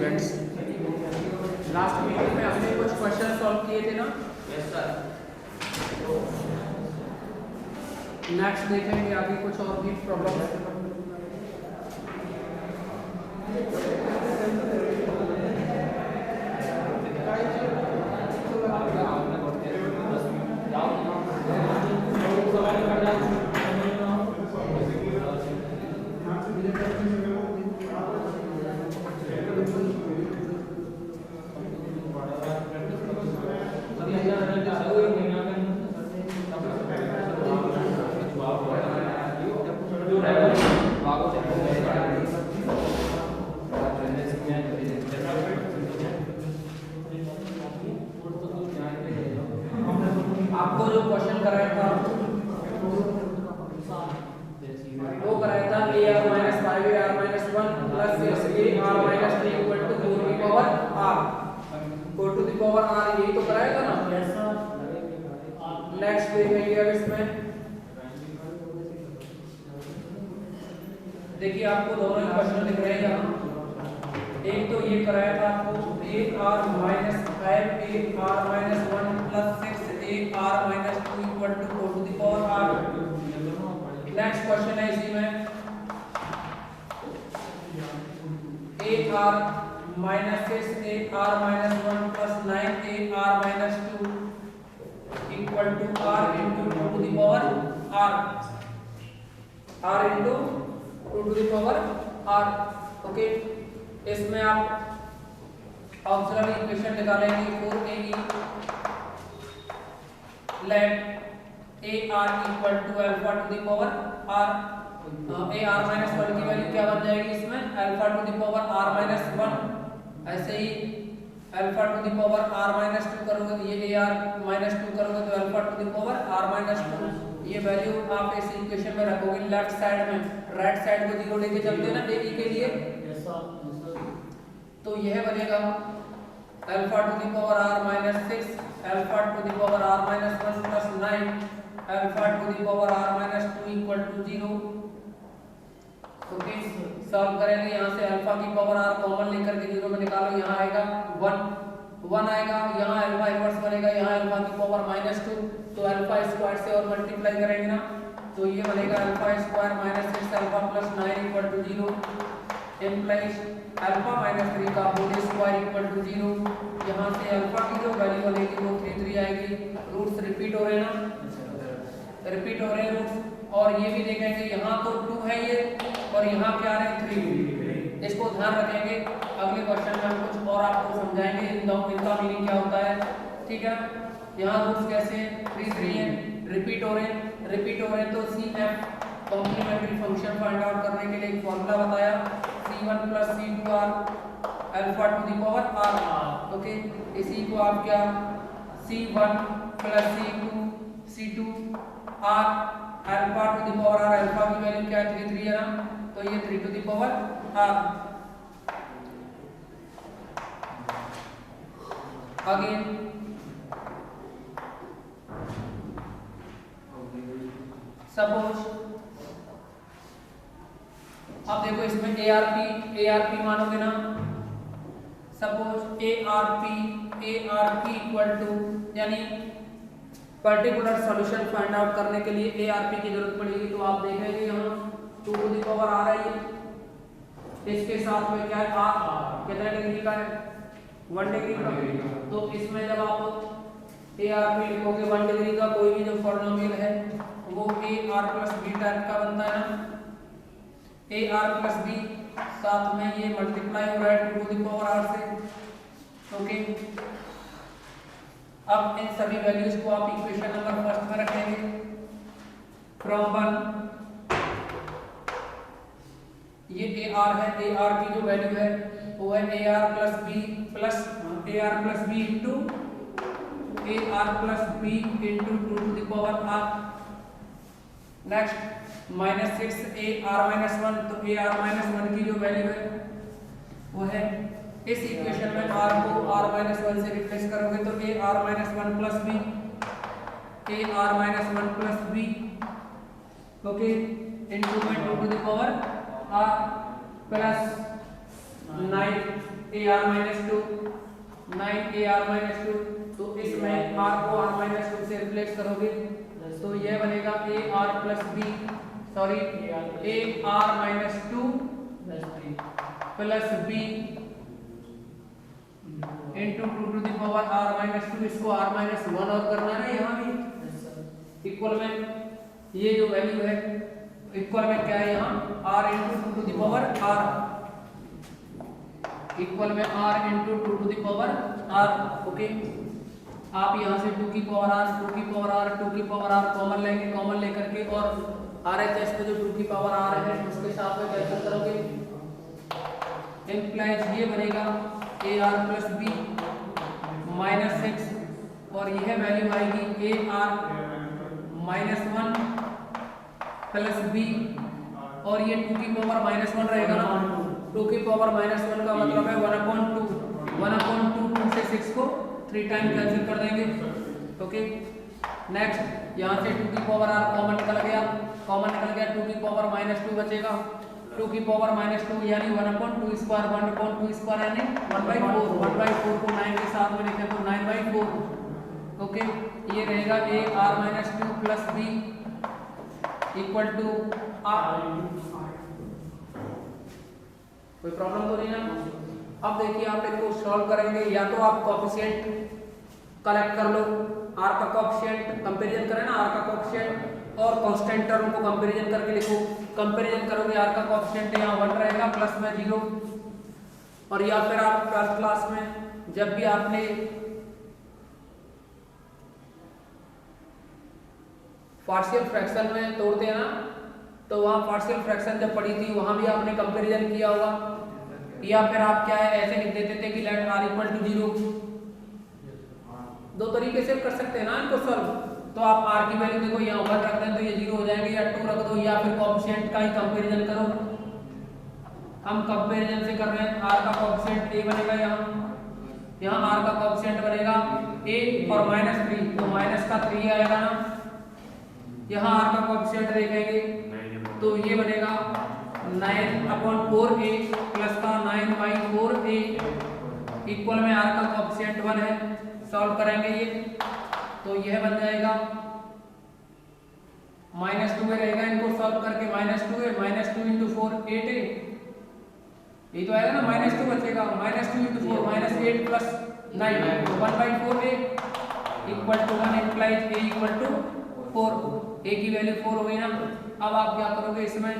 Students, last video में हमने कुछ क्वेश्चन सॉल्व किए थे ना। Yes sir. नेक्स्ट देखेंगे आगे कुछ और भी प्रॉब्लम। आपको जो क्वेश्चन कराया था वो कराया था a r minus 5 a r minus 1 plus 6 a r minus 3 equal to 4 to the power r 4 to the power r, यही तो कराया था ना। नेक्स्ट देखेंगे अब इसमें। देखिए आपको दोनों ही क्वेश्चन दिख रहे हैं यहाँ। एक तो ये कराया था आपको a r minus 5 a r minus 1 plus 6 a r minus 2 equal to 4 to the power r। Next question है इसी में a r minus 6 a r minus 1 plus 9 a r minus 2 equal to r into 2 to the power r, r into 2 to the power r। Okay, इसमें आप auxiliary equation निकालेंगे 4a let a r equal to alpha to the power r। a r minus 1 की value क्या बन जाएगी इसमें, alpha to the power r minus 1। ऐसे ही alpha to the power r minus 2 करोगे तो ये a r minus 2 करोगे तो alpha to the power r minus 2। ये वैल्यू आप इस इक्वेशन में रखोगे लेफ्ट साइड में, राइट साइड को 0 लेके चलते हैं ना a के लिए, तो यह बनेगा alpha to the power r minus 6 alpha to the power r minus 1 plus 9 alpha to the power r minus 2 equal to 0। Okay, solve करेंगे। यहाँ से अल्फा की पावर r कॉमन लेकर के 0 में निकालो, यहाँ आएगा 1 आएगा, यहाँ अल्फा इनवर्स बनेगा, यहाँ अल्फा की पावर माइनस 2, तो अल्फा स्क्वायर से और मल्टीप्लाई करेंगे ना तो ये बनेगा alpha square minus 6 alpha plus 9 equal to 0 implies alpha minus 3 का होल स्क्वायर इक्वल टू 0। यहाँ से अल्फा की जो वैल्यू बनेगी वो 3 आएगी। रूट्स रिपीट हो रहे हैं ना, रिपीट हो रहे हैं रूट्स। और ये भी देखेंगे यहाँ तो 2 है ये और यहाँ क्या आ रहे हैं 3, इसको ध्यान रखेंगे। अगले क्वेश्चन में हम कुछ और आपको समझाएंगे इनका मीनिंग क्या होता है, ठीक है। यहाँ रूट्स कैसे हैं, 3 है, रिपीट हो रहे हैं तो CF complementary function find out करने के लिए एक फॉर्मूला बताया C1 plus C2R alpha to the power R। Okay, इसी को आप क्या C1 plus C2R alpha to the power R, alpha की वैल्यू क्या है 3 है ना, तो ये 3 to the power R। Again suppose अब देखो इसमें ARP मानोगे ना। सपोज ARP इक्वल टू, यानी पर्टिकुलर सॉल्यूशन फाइंड आउट करने के लिए ARP की जरूरत पड़ेगी, तो आप देखेंगे यहाँ 2 टू द पावर आ रहा है, इसके साथ में क्या है R कितने डिग्री का है 1 डिग्री का। तो इसमें जब आप ARP लिखोगे 1 डिग्री का कोई भी जो पॉलिनोमियल है वो AR प्लस B टाइप का बनता है ना, AR प्लस B साथ में ये मल्टीप्लाई हो रहा है 2 टू द पावर R से। ओके, अब इन सभी वैल्यूज को आप इक्वेशन नंबर फर्स्ट में रखेंगे फ्रॉम 1। ये AR है, AR की जो वैल्यू है वो है AR plus B into AR plus B into 2 to the power R। Next minus 6 AR minus 1, तो AR माइनस 1 की जो वैल्यू है वो है इस इक्वेशन में R को R माइनस 1 से रिप्लेस करोगे तो AR minus 1 plus B AR minus 1 plus B okay into में 2 to the power R plus 9 AR minus 2। तो इसमें r को r माइनस 2 से रिप्लेस करोगे तो यह बनेगा AR plus B, sorry AR minus 2 plus B into 2 to the power r minus 2। इसको r माइनस 1 और करना है ना यहाँ भी इक्वल में, ये जो वैल्यू है इक्वल में क्या है यहाँ r into 2 to the power r, equal में r into 2 to the power r। Okay, आप यहाँ से 2 की पावर r 2 की पावर r 2 की पावर r कॉमन लेंगे, कॉमन लेकर के और RHS में जो 2 की पावर r है उसके साथ में कैंसिल करोगे, इंप्लाइज ये बनेगा AR प्लस B माइनस 6 और यह वैल्यू आएगी AR माइनस 1 प्लस B और ये 2 की पावर माइनस 1 रहेगा ना, 2 की पावर माइनस 1 का मतलब है 1/2 2 से 6 को 3 टाइम कैंसिल कर देंगे। ओके, नेक्स्ट यहाँ से 2 की पावर r कॉमन निकल गया, 2 की पावर माइनस 2 बचेगा, 2 की पावर माइनस 2 यानी 1/2 स्क्वायर 1/2 स्क्वायर यानी 1/4 को 9 के साथ में लिखें तो 9/4। ओके, ये रहेगा AR minus 2 plus B equal to r। कोई प्रॉब्लम तो नहीं ना? अब देखिए आप इसको सॉल्व करेंगे, या तो आप कोएफिशिएंट कलेक्ट कर लो, r का कोएफिशिएंट कंपैरिजन करें ना, r का कोएफिशिएंट और कांस्टेंट टर्म को कंपैरिजन करके लिखो, कंपैरिजन करोगे r का कोएफिशिएंट यहाँ 1 रहेगा प्लस में 0। और या फिर आप 12th क्लास में जब भी आपने पार्शियल फ्रैक्शन में तोड़ते हैं ना, तो वहाँ पार्शियल फ्रैक्शन जब पढ़ी थी वहाँ भी आपने कंपैरिजन किया होगा, या फिर आप क्या है ऐसे लिख देते थे कि लेट r इक्वल टू 0। दो तरीके से कर सकते हैं ना इनको सॉल्व, तो आप r की वैल्यू देखो यहाँ 1 रख दें तो ये 0 हो जाएंगे, या 2 रख दो, या फिर कोएफिशिएंट का ही कंपैरिजन करो। हम कंपैरिजन से कर रहे हैं, r का कोएफिशिएंट a बनेगा, यहाँ r का कोएफिशिएंट बनेगा a और माइनस 3 तो माइनस का 3 आएगा ना, यहाँ r का कोएफिशिएंट देखेंगे तो ये बनेगा 9/4a प्लस का 9/4a इक्वल में r का कोएफिशिएंट 1 है, सॉल्व करेंगे ये तो यह बन जाएगा -2 रहेगा, इनको सॉल्व करके -2 है, -2 × 4 8 है, ये तो आएगा ना -2 बचेगा, -2 × 4 -8 plus 9 1/4a equal to 1 implies a equal to 4, a की वैल्यू 4 हो गई ना। अब आप क्या करोगे, इसमें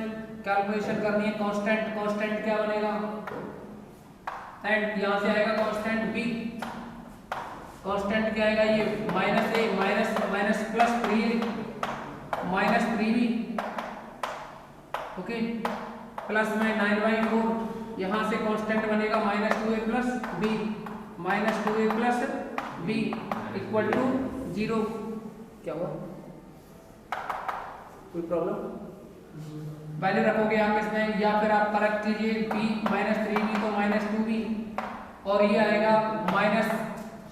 कैलकुलेशन करनी है, कांस्टेंट क्या बनेगा, एंड यहाँ से आएगा कांस्टेंट b, कांस्टेंट क्या आएगा ये -a minus plus 3a minus 3b, okay, plus में 9/4, यहाँ से कांस्टेंट बनेगा -2a plus b equal to 0। क्या हुआ, कोई प्रॉब्लम? वैल्यू रखोगे आप इसमें, या फिर आप करेक्ट कीजिए b -3b तो -2b, और ये आएगा माइनस,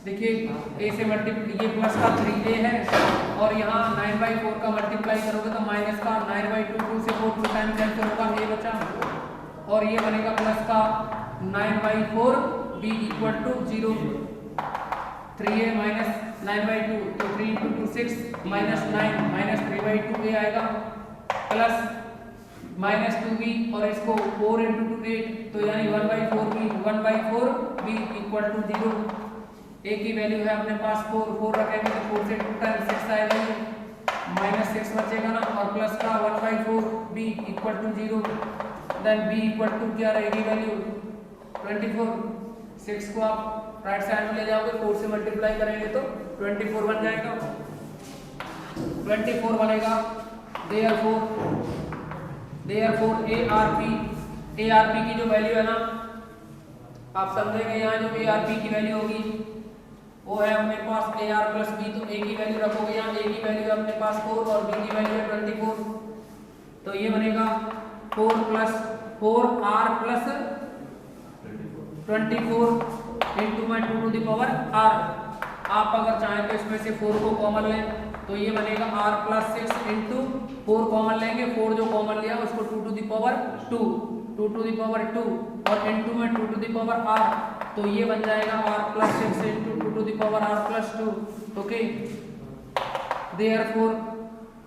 देखिए a से मल्टीप्लाई, ये प्लस का 3a है और यहाँ 9/4 का मल्टीप्लाई करोगे तो माइनस का 9/2 2 से 4 2 टाइम कैंसिल होगा, a बचा, और ये बनेगा प्लस का 9/4b equal to 0, 3a minus 9/2 तो 3 × 2 6 -9 -3/2a आएगा, प्लस -2b और इसको 4 × 2 8 तो यानी 1/4b इक्वल टू 0। a की वैल्यू है अपने पास 4 रखेंगे तो 4 से 2 टाइम 6 आएगा, -6 बचेगा ना, और प्लस का 1/4b equal to 0, then b equal to क्या रहेगी वैल्यू 24, 6 को आप राइट साइड में ले जाओगे, 4 से मल्टीप्लाई करेंगे तो 24 बन जाएगा, 24 बनेगा। देयरफॉर ARP की जो वैल्यू है ना, आप समझेंगे, यहाँ जो ARP की वैल्यू होगी वो है अपने पास AR प्लस B, तो a की वैल्यू रखोगे यहाँ, a की वैल्यू अपने पास 4 और b की वैल्यू है 24, तो ये बनेगा 4r प्लस 24 इंटू में 2 टू द पावर r। आप अगर चाहें तो इसमें से 4 को कॉमन लें तो ये बनेगा r प्लस 6 इंटू 4 कॉमन लेंगे, 4 जो कॉमन लिया उसको 2 to the power 2 2 to the power 2 और इनटू में 2 टू द पावर r, तो ये बन जाएगा r plus 6 into 2 to the power r plus 2। Okay, therefore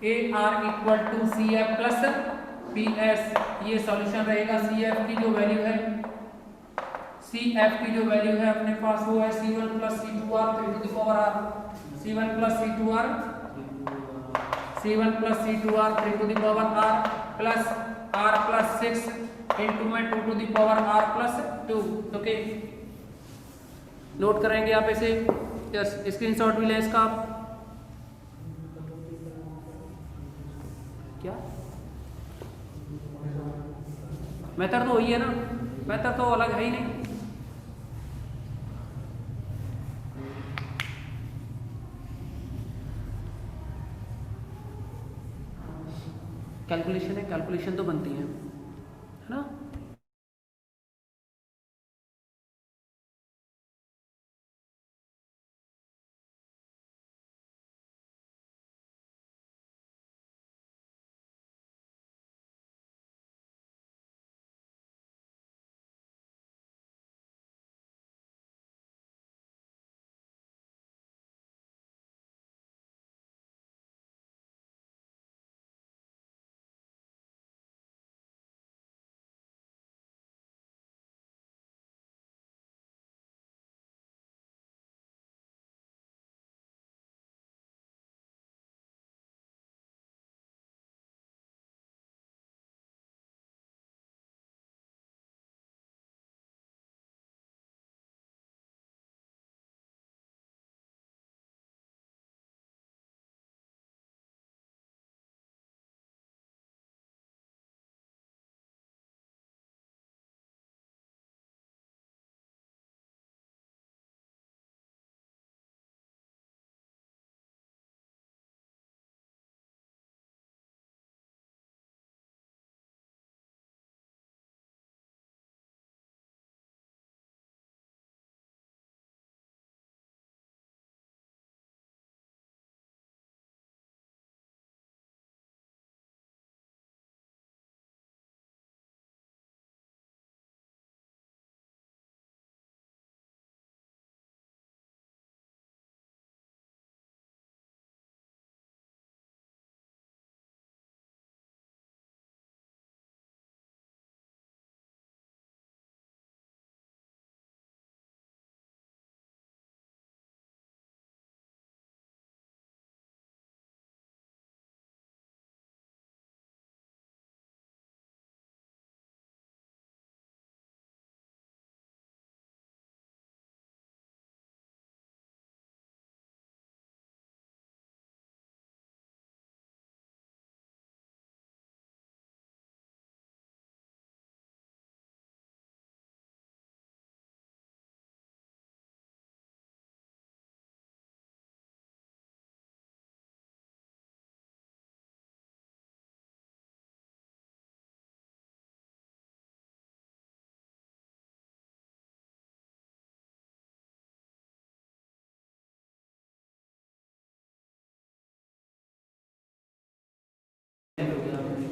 A R equal to C F plus P S, ये solution रहेगा। C F की जो वैल्यू है, सी एफ की जो वैल्यू है अपने पास वो है C1 plus C2 r 3 to the power r, C1 plus C2 r, C1 plus C2 r 3 to the power r plus r plus 6 into में 2 to the power r plus 2। Okay, note करेंगे आप इसे, yes, screenshot भी लें इसका आप। क्या method तो वही है ना, मेथड तो अलग है ही नहीं। कैलकुलेशन है, कैलकुलेशन तो बनती है ना।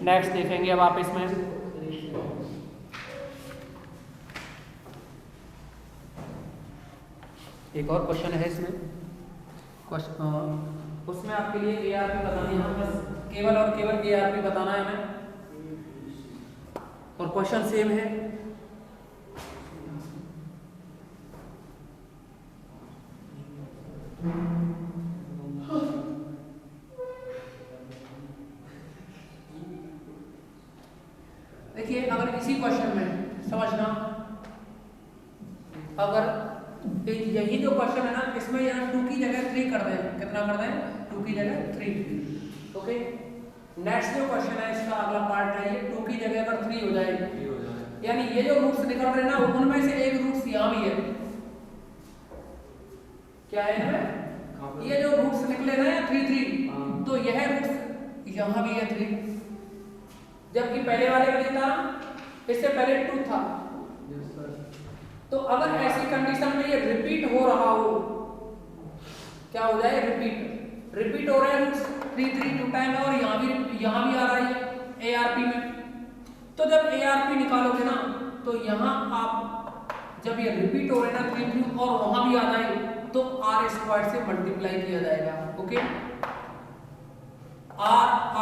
नेक्स्ट देखेंगे अब आप इसमें एक और क्वेश्चन है इसमें, उसमें आपके लिए एआरपी बतानी है, बस केवल और केवल एआरपी बताना है हमें, और क्वेश्चन सेम है। देखिए, अगर इसी क्वेश्चन में समझना, अगर यही जो क्वेश्चन है ना, इसमें यहाँ 2 की जगह 3 कर दें, कितना कर दें, 2 की जगह 3। ओके, नेक्स्ट जो क्वेश्चन है इसका अगला पार्ट है, ये 2 की जगह अगर 3 हो जाए, यानी ये जो रूट्स निकल रहे हैं ना, उनमें से एक रूट्स यहाँ भी है। क्या है इनमें? ये जो रूट्स निकले ना 3 3, तो यह रूट्स यहाँ भी है 3, जबकि पहले वाले में था, इससे पहले 2 था। तो अगर ऐसी कंडीशन में ये रिपीट हो रहा हो, क्या हो जाए, रिपीट हो रहे हैं रूट्स 3 3 2 टाइम, और यहाँ भी आ रहा है एआरपी में, तो जब ARP निकालोगे ना तो यहाँ आप जब ये रिपीट हो रहे ना 3 3 और वहां भी आ जाए तो r स्क्वायर से मल्टीप्लाई किया जाएगा। Okay,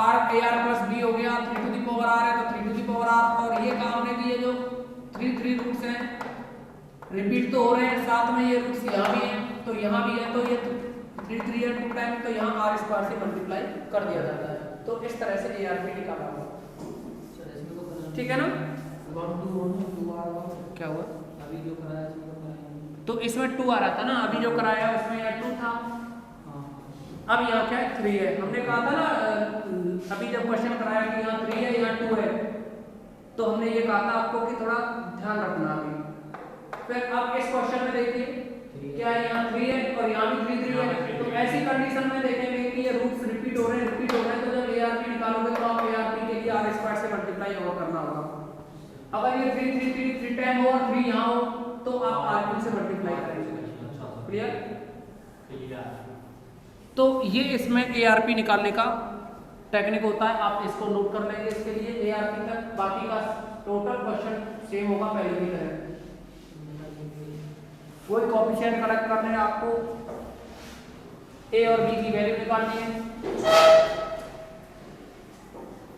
r AR plus b हो गया, 3 टू द पावर r है तो 3 टू द पावर r, और ये काम ने दिए जो 3 रूट्स हैं रिपीट तो हो रहे हैं, साथ में ये रूट्स यहाँ भी हैं तो यहाँ भी है, तो ये 3 3 है 2 टाइम, तो यहाँ r स्क्वायर से मल्टीप्लाई कर दिया जाता है। तो इस तरह से ARP निकाला होगा। ठीक है ना? 1 2 1 क्या हुआ? अभी जो कराया था तो इसमें 2 आ रहा था ना, अभी जो कराया उसमें यहाँ 2 था। अब यहाँ क्या है 3 है। हमने कहा था ना अभी जब क्वेश्चन कराया कि यहाँ 3 है यहाँ 2 है, तो हमने ये कहा था आपको कि थोड़ा ध्यान रखना अभी। फिर अब इस क्वेश्चन में देखिए क्या यहाँ 3 है और यहाँ भी 3 3 है, तो ऐसी कंडीशन में देखेंगे कि ये रूट्स रिपीट हो रहे हैं तो जब ARP निकालोगे तो आप ARP के लिए r स्क्वायर से मल्टीप्लाई और करना होगा। अगर ये 3 3 3 3 टाइम हो और 3 यहाँ हो तो आप r से मल्टीप्लाई करेंगे। क्लियर? तो ये इसमें ARP निकालने का टेक्निक होता है, आप इसको नोट कर लेंगे इसके लिए ARP तक। बाकी का टोटल क्वेश्चन सेम होगा पहले की तरह। कोई कोएफिशिएंट कलेक्ट करने हैं आपको, a और b की वैल्यू निकालनी है,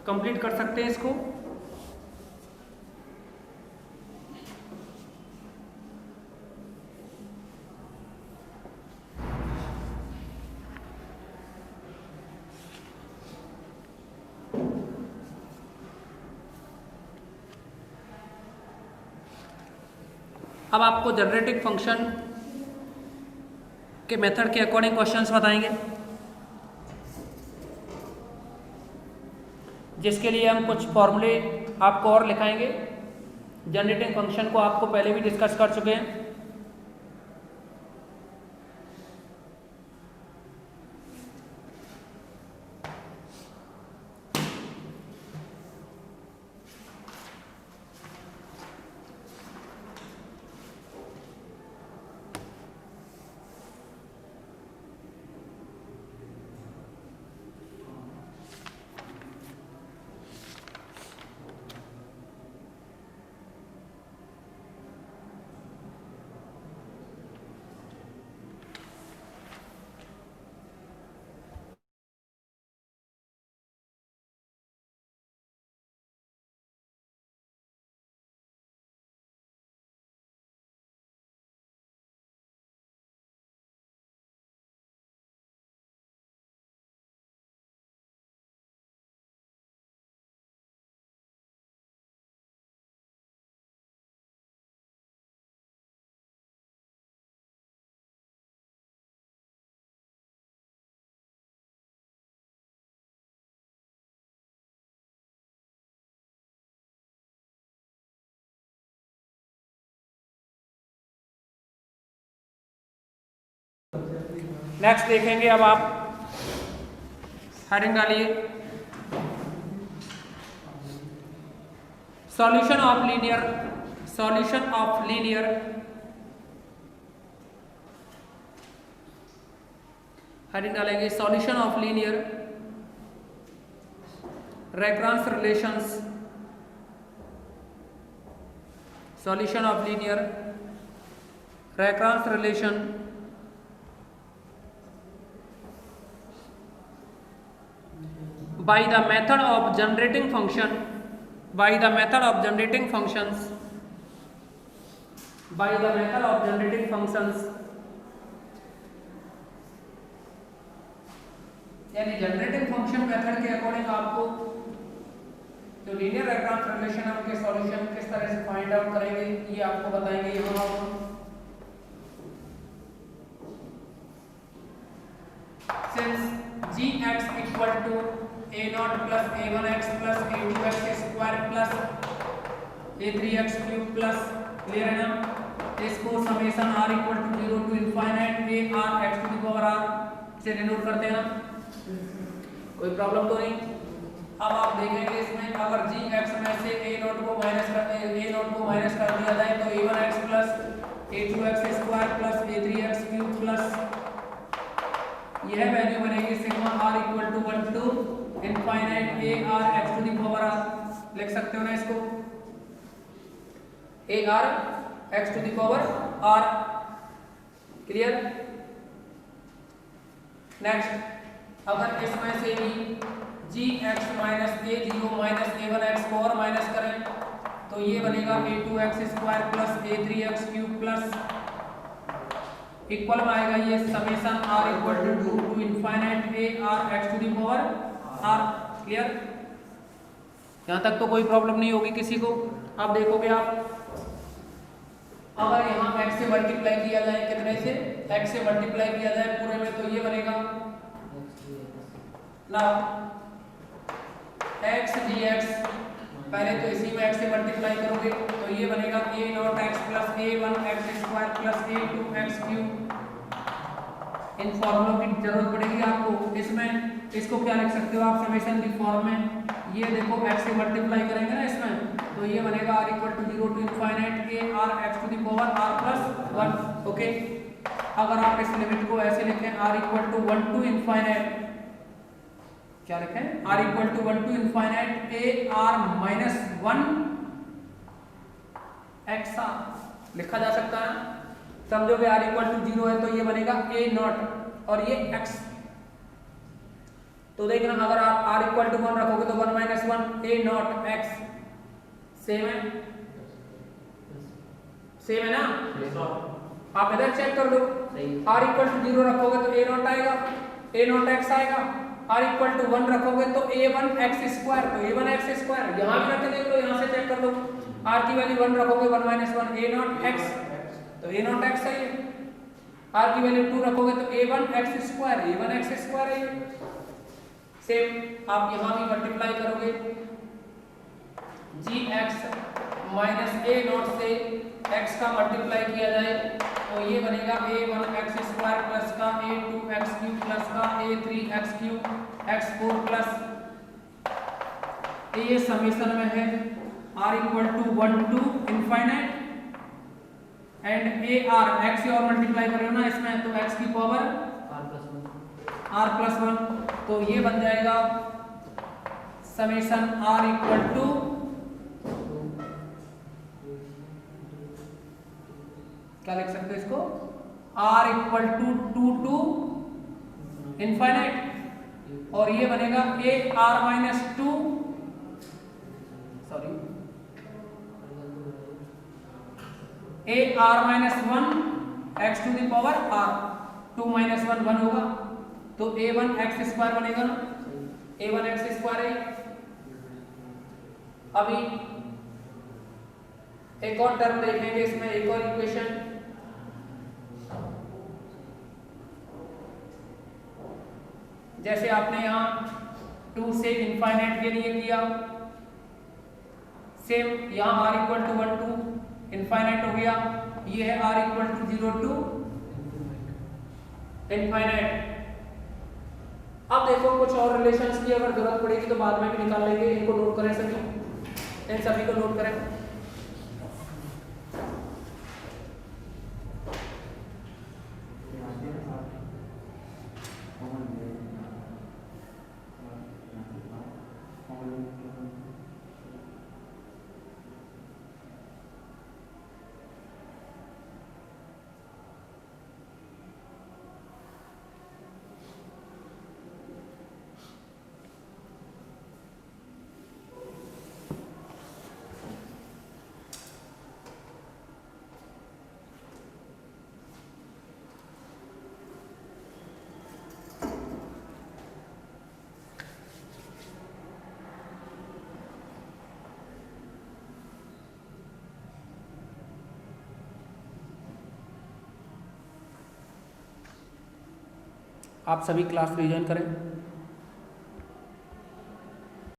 कंप्लीट कर सकते हैं इसको। अब आपको जनरेटिंग फंक्शन के मेथड के अकॉर्डिंग क्वेश्चंस बताएंगे, जिसके लिए हम कुछ फॉर्मूले आपको और लिखाएंगे। जनरेटिंग फंक्शन को आपको पहले भी डिस्कस कर चुके हैं। नेक्स्ट देखेंगे अब आप हेडिंग डालिए सॉल्यूशन ऑफ लीनियर हेडिंग डालेंगे solution of linear recurrence relations, solution of linear recurrence relation by the method of generating functions यानी जनरेटिंग फंक्शन मेथड के अकॉर्डिंग आपको जो लीनियर रेकरेंस रिलेशन है उनके सॉल्यूशन किस तरह से फाइंड आउट करेंगे ये आपको बताएंगे। यहाँ since gx equal to a0 plus a1x plus a2x square plus a3x cube plus, clear है ना? इसको summation r equal to 0 to infinite a r x to the power r से डिनोट करते हैं ना, कोई प्रॉब्लम तो नहीं। अब आप देखेंगे इसमें अगर gx में से a0 को माइनस कर दिया जाए तो a1x plus a2x square plus a3x cube plus यह वैल्यू बनेगी sigma r equal to 1 to infinite a r x to the power r। लिख सकते हो ना इसको, a r x to the power r. Clear? Next, अगर इसमें से भी g x minus a zero minus a one x को और माइनस करें तो ये बनेगा a two x square plus a three x cube plus equal में आएगा ये summation r equal to infinite a r x to the power r. Clear? यहाँ तक तो कोई प्रॉब्लम नहीं होगी किसी को। अब देखोगे आप, अगर यहाँ x से मल्टीप्लाई किया जाए, कितने से, x से मल्टीप्लाई किया जाए पूरे में, तो ये बनेगा ना x dx, पहले तो इसी में x से मल्टीप्लाई करोगे तो ये बनेगा a naught x plus a one x square plus a two x cube. इन फॉर्मूलों की जरूरत पड़ेगी आपको इसमें। इसको क्या लिख सकते हो आप समेशन की फॉर्म में, ये देखो x से मल्टीप्लाई करेंगे ना इसमें, तो ये बनेगा r equal to 0 to infinite a r x to the power r plus 1। Okay, अगर आप इस लिमिट को ऐसे लिखें r equal to 1 to infinite, क्या लिखें, r equal to 1 to infinite a r minus 1 x r लिखा जा सकता है। समझोगे r इक्वल टू 0 है तो ये बनेगा a नॉट और ये x। तो देखना, अगर आप r इक्वल टू 1 रखोगे तो 1 minus 1 a naught x same है, सेम है ना? आप इधर चेक कर लो, r इक्वल टू 0 रखोगे तो a नॉट आएगा, a नॉट x आएगा। r इक्वल टू 1 रखोगे तो a1 x स्क्वायर, तो a1 x स्क्वायर यहाँ भी रख देख लो, यहाँ से चेक कर लो। r की वैल्यू 1 रखोगे 1 माइनस 1 a नॉट x, तो a नॉट x है ये। r की वैल्यू 2 रखोगे तो a1 x square, a1 x square है ये। सेम आप यहाँ भी मल्टीप्लाई करोगे, जी एक्स माइनस ए नॉट से x का मल्टीप्लाई किया जाए तो ये बनेगा a1 x स्क्वायर प्लस का a2 x क्यूब प्लस का a3 x cube x4 plus, ये समेशन में है r equal to 1 to infinite and A R x से और मल्टीप्लाई करो ना इसमें, तो x की पावर r प्लस 1, तो ये बन जाएगा समेशन r इक्वल टू क्या लिख सकते हो इसको, r equal to 2 to infinite और ये बनेगा a r minus 2, sorry a r minus 1 x to the power r, 2 minus 1 1 होगा तो a1 x स्क्वायर बनेगा ना, a1 x स्क्वायर है। अभी एक और टर्म देखेंगे इसमें, एक और इक्वेशन, जैसे आपने यहाँ 2 से इनफाइनाइट के लिए किया, सेम यहाँ r equal to 1 to infinite हो गया, ये है r equal to 0 to infinite. अब देखो कुछ और रिलेशंस की अगर जरूरत पड़ेगी तो बाद में भी निकाल लेंगे, इनको नोट करें सभी, इन सभी को नोट करें। आप सभी क्लास रिवीजन करें।